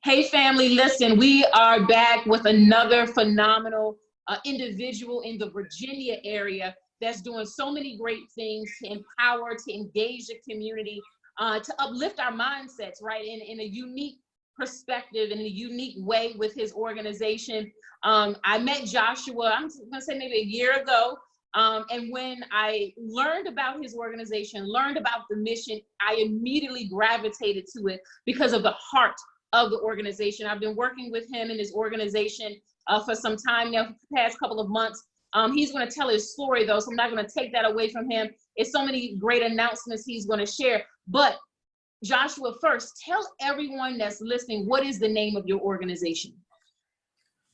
Hey family, listen, we are back with another phenomenal individual in the Virginia area that's doing so many great things to empower, to engage the community, to uplift our mindsets, right, in a unique perspective, in a unique way with his organization. I met Joshua, I'm gonna say maybe a year ago, and when I learned about his organization, learned about the mission, I immediately gravitated to it because of the heart of the organization. I've been working with him and his organization for some time now, for the past couple of months. He's going to tell his story though, so I'm not going to take that away from him. It's so many great announcements he's going to share. But Joshua, first, tell everyone that's listening, what is the name of your organization?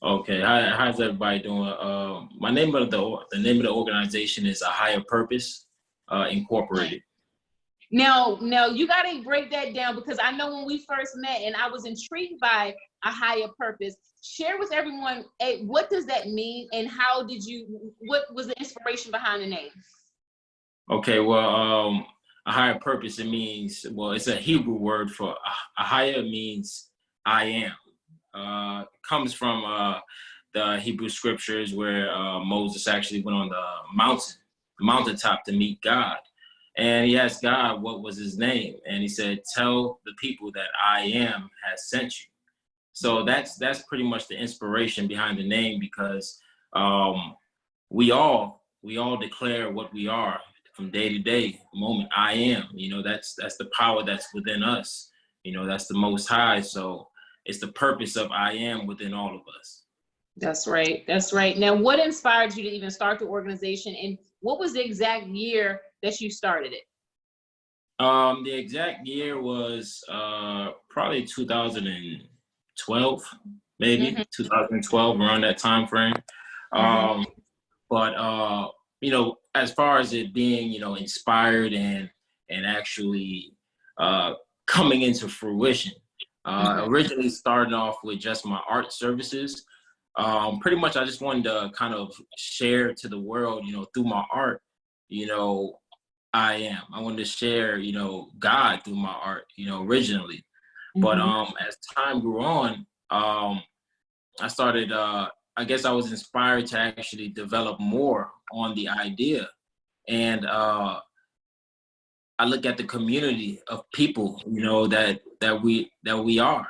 Okay, how's everybody doing? My name of the name of the organization is Ahayah Purpose Incorporated. Now you got to break that down, because I know when we first met and I was intrigued by a higher purpose. Share with everyone, what does that mean, and what was the inspiration behind the name? Okay, well, a higher purpose, it means, well, it's a Hebrew word for Ahayah, means I am. Comes from the Hebrew scriptures where Moses actually went on the mountaintop to meet God. And he asked God what was his name, and he said, "Tell the people that I am has sent you." So that's pretty much the inspiration behind the name, because we all declare what we are from day to day. Moment I am, that's the power that's within us. That's the Most High. So it's the purpose of I am within all of us. That's right. That's right. Now, what inspired you to even start the organization, and what was the exact year that you started it? The exact year was probably 2012, maybe 2012, around that time frame. But as far as it being, inspired and actually coming into fruition, originally started off with just my art services. Pretty much I just wanted to kind of share to the world, through my art, I wanted to share, God through my art, originally. But as time grew on, I started, I guess I was inspired to actually develop more on the idea. And I look at the community of people, that we are,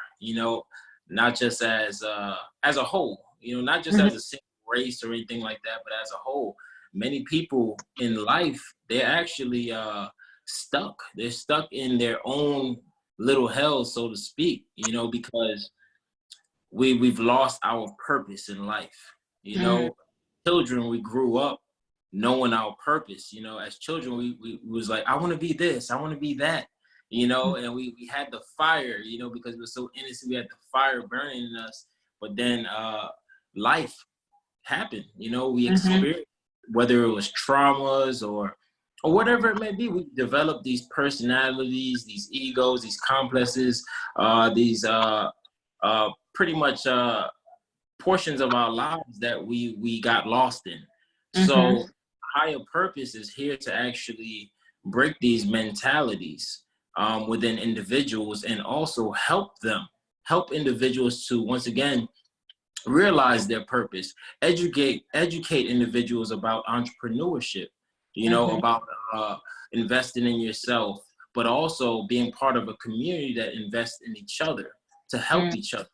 not just as a whole, not just as a single race or anything like that, but as a whole. Many people in life, they're actually stuck. They're stuck in their own little hell, so to speak, because we've lost our purpose in life. Children, we grew up knowing our purpose. As children, we was like, I want to be this, I want to be that, and we had the fire, because we're so innocent, we had the fire burning in us. But then life happened, we experienced, whether it was traumas or whatever it may be, we developed these personalities, these egos, these complexes, these pretty much portions of our lives that we got lost in. So higher purpose is here to actually break these mentalities within individuals, and also help individuals to, once again, realize their purpose, educate individuals about entrepreneurship, about investing in yourself, but also being part of a community that invests in each other to help each other,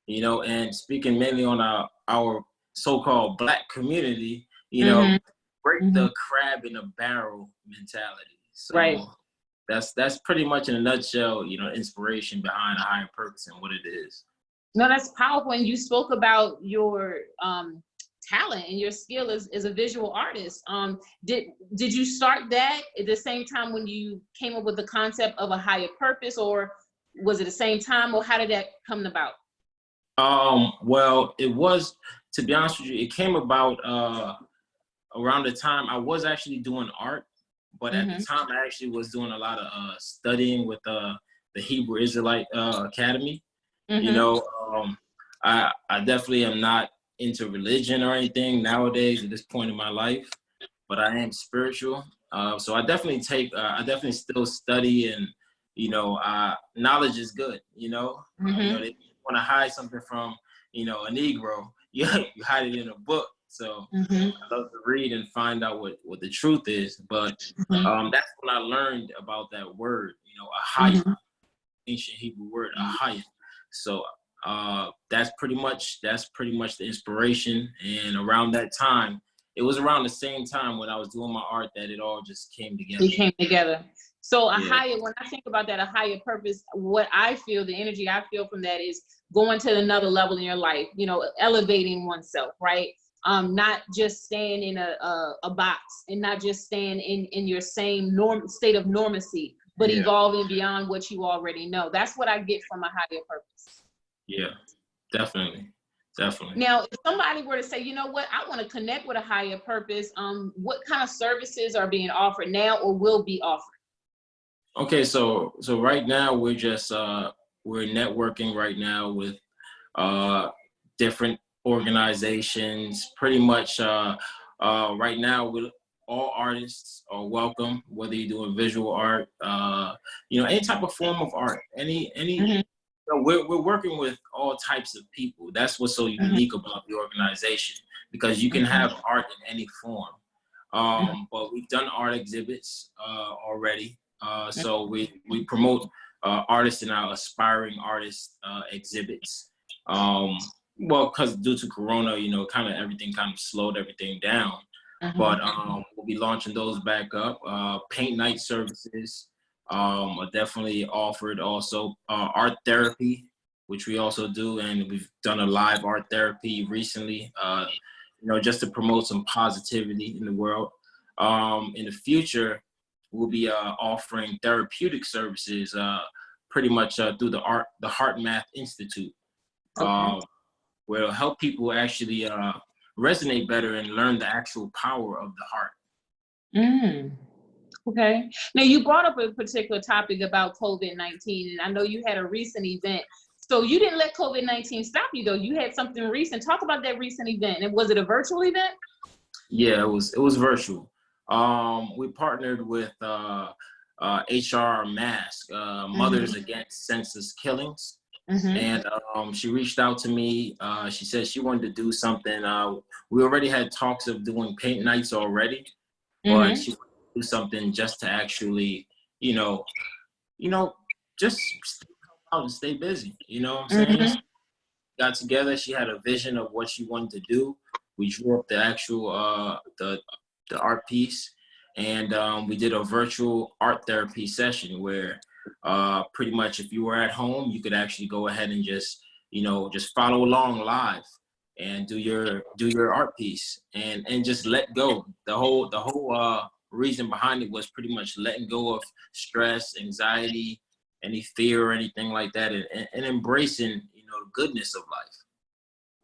and speaking mainly on our so-called Black community, break the crab in a barrel mentality. So that's pretty much in a nutshell, inspiration behind a higher purpose and what it is. No, that's powerful. And you spoke about your talent and your skill as a visual artist. Did you start that at the same time when you came up with the concept of a higher purpose, or was it the same time, or how did that come about? Well, it was, to be honest with you, it came about around the time I was actually doing art, but at the time I actually was doing a lot of studying with the Hebrew Israelite Academy. I definitely am not into religion or anything nowadays at this point in my life, but I am spiritual. So I definitely still study, and knowledge is good. They want to hide something from, you know, a Negro, you hide it in a book. So Mm-hmm. I love to read and find out what the truth is. But Mm-hmm. that's when I learned about that word, you know, Ahayah, Mm-hmm. ancient Hebrew word, Ahayah. So that's pretty much the inspiration. And around that time, it was around the same time when I was doing my art that it all just came together. It came together. So a Yeah. higher, when I think about that, a higher purpose, what I feel, the energy I feel from that is going to another level in your life, you know, elevating oneself, right? Not just staying in a box, and not just staying in your same state of normacy, but Yeah. evolving beyond what you already know. That's what I get from a higher purpose. Yeah, definitely. Now, if somebody were to say, you know what, I want to connect with a higher purpose, what kind of services are being offered now or will be offered? Okay, so right now we're just we're networking right now with different organizations. Pretty much right now, all artists are welcome, whether you're doing visual art, you know, any type of form of art, any. Mm-hmm. You know, we're working with all types of people. That's what's so unique about the organization, because you can have art in any form. But we've done art exhibits already. So we promote artists in our aspiring artist exhibits. Well, because due to Corona, you know, kind of everything kind of slowed everything down. But we'll be launching those back up. Paint night services are definitely offered. Also, art therapy, which we also do, and we've done a live art therapy recently. You know, just to promote some positivity in the world. In the future, we'll be offering therapeutic services, pretty much through the Heart Math Institute, where it'll help people actually resonate better and learn the actual power of the heart. Okay. Now, you brought up a particular topic about COVID-19, and I know you had a recent event. So you didn't let COVID-19 stop you, though. You had something recent. Talk about that recent event. And was it a virtual event? Yeah, it was virtual. We partnered with HR Mask, Mothers Against Senseless Killings. And she reached out to me. She said she wanted to do something. We already had talks of doing paint nights already, but she wanted to do something just to actually, you know, just stay out and stay busy. You know what I'm saying? Got together. She had a vision of what she wanted to do. We drew up the actual the art piece, and we did a virtual art therapy session where pretty much if you were at home, you could actually go ahead and just, you know, just follow along live and do your art piece and just let go. The whole reason behind it was pretty much letting go of stress, anxiety, any fear or anything like that, and embracing, you know, the goodness of life.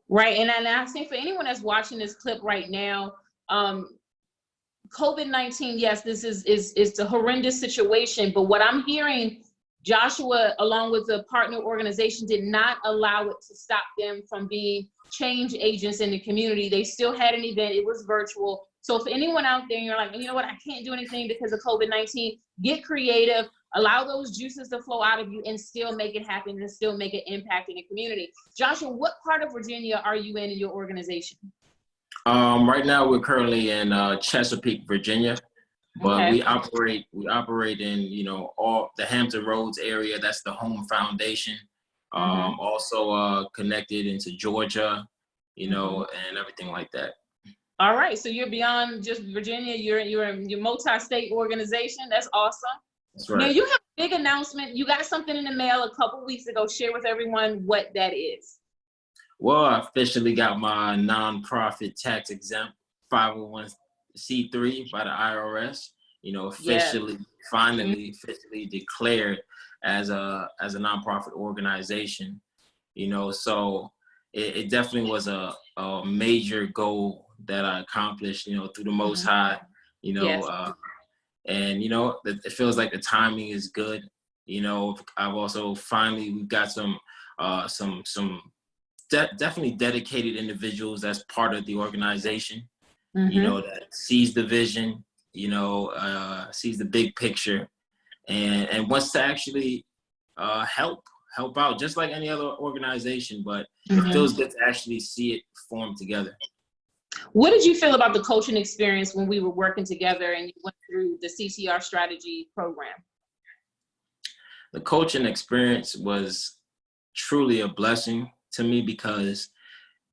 Right. And I think for anyone that's watching this clip right now, COVID-19, yes, this is a horrendous situation, but what I'm hearing, Joshua, along with the partner organization, did not allow it to stop them from being change agents in the community. They still had an event. It was virtual. So for anyone out there, you're like, you know what, I can't do anything because of COVID-19, get creative, allow those juices to flow out of you and still make it happen and still make an impact in the community. Joshua, what part of Virginia are you in your organization? Right now we're currently in Chesapeake, Virginia, but we operate in, you know, all the Hampton Roads area. That's the Home Foundation. Also connected into Georgia, you know, and everything like that. All right, so you're beyond just Virginia. You're in your multi-state organization. That's awesome. That's right. Now you have a big announcement. You got something in the mail a couple weeks ago. Share with everyone what that is. Well, I officially got my nonprofit tax exempt 501c3 by the IRS. You know, finally declared as a nonprofit organization. You know, so it definitely was a major goal that I accomplished, you know, through the Most High, you know, and, you know, it feels like the timing is good. You know, I've also we've got some definitely dedicated individuals as part of the organization, you know, that sees the vision, you know, sees the big picture and wants to actually help help out just like any other organization, but it feels good to actually see it form together. What did you feel about the coaching experience when we were working together and you went through the CTR strategy program? The coaching experience was truly a blessing to me because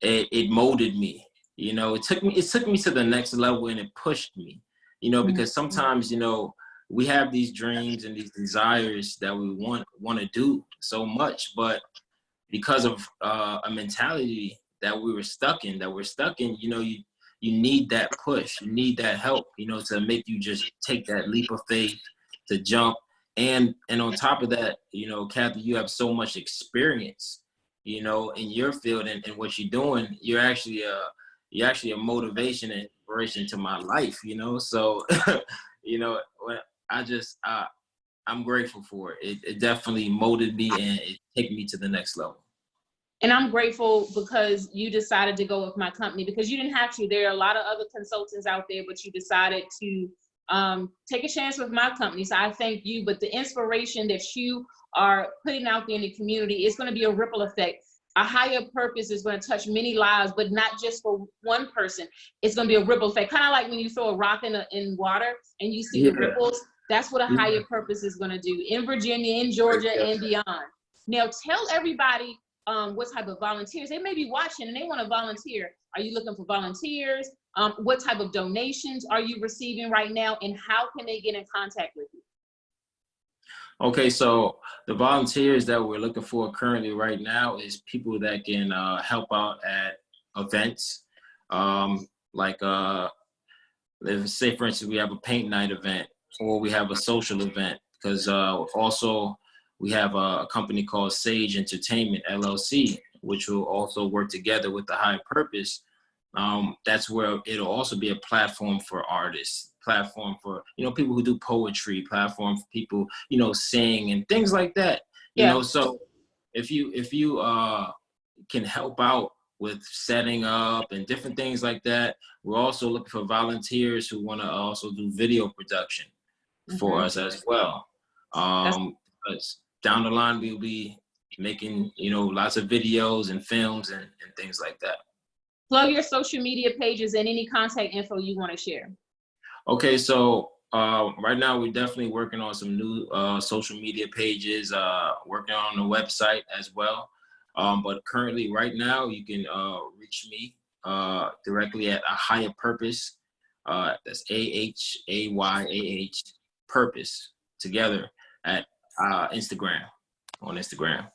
it molded me. You know, it took me to the next level, and it pushed me, you know, because sometimes, you know, we have these dreams and these desires that we want to do so much, but because of a mentality that we're stuck in, you know, you need that push, you need that help, you know, to make you just take that leap of faith, to jump. And on top of that, you know, Kathy, you have so much experience, you know, in your field and what you're doing. You're actually a motivation and inspiration to my life, you know. So, you know, I'm grateful for it. It definitely molded me and it took me to the next level. And I'm grateful because you decided to go with my company, because you didn't have to. There are a lot of other consultants out there, but you decided to take a chance with my company. So I thank you. But the inspiration that you are putting out there in the community is going to be a ripple effect. A higher purpose is going to touch many lives, but not just for one person. It's going to be a ripple effect. Kind of like when you throw a rock in water and you see the ripples. That's what a higher purpose is going to do in Virginia, in Georgia, and beyond. Now, tell everybody what type of volunteers. They may be watching and they want to volunteer. Are you looking for volunteers? What type of donations are you receiving right now, and how can they get in contact with you? Okay, so the volunteers that we're looking for currently right now is people that can help out at events. Let's say, for instance, we have a paint night event, or we have a social event, because also we have a company called Sage Entertainment, LLC, which will also work together with the High Purpose. That's where it'll also be a platform for artists, platform for, you know, people who do poetry, platform for people, you know, sing and things like that. You know, so if you can help out with setting up and different things like that, we're also looking for volunteers who want to also do video production for us as well. Because down the line we'll be making, you know, lots of videos and films and things like that. Plug your social media pages and any contact info you want to share. Okay, so right now we're definitely working on some new social media pages, working on the website as well. But currently, right now, you can reach me directly at Ahayah Purpose. That's AHAYAH Purpose together at Instagram, on Instagram.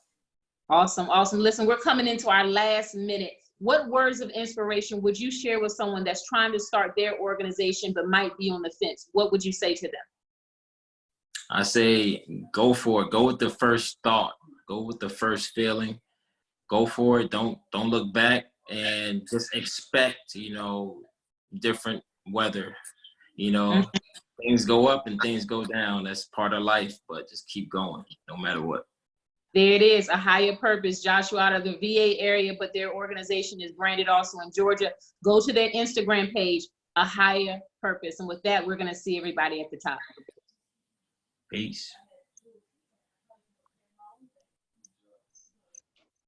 Awesome, awesome. Listen, we're coming into our last minute. What words of inspiration would you share with someone that's trying to start their organization but might be on the fence? What would you say to them? I say go for it. Go with the first thought. Go with the first feeling. Go for it. Don't look back, and just expect, you know, different weather. You know, things go up and things go down. That's part of life, but just keep going no matter what. There it is, Ahayah Purpose, Joshua out of the VA area, but their organization is branded also in Georgia. Go to their Instagram page, Ahayah Purpose. And with that, we're going to see everybody at the top. Peace.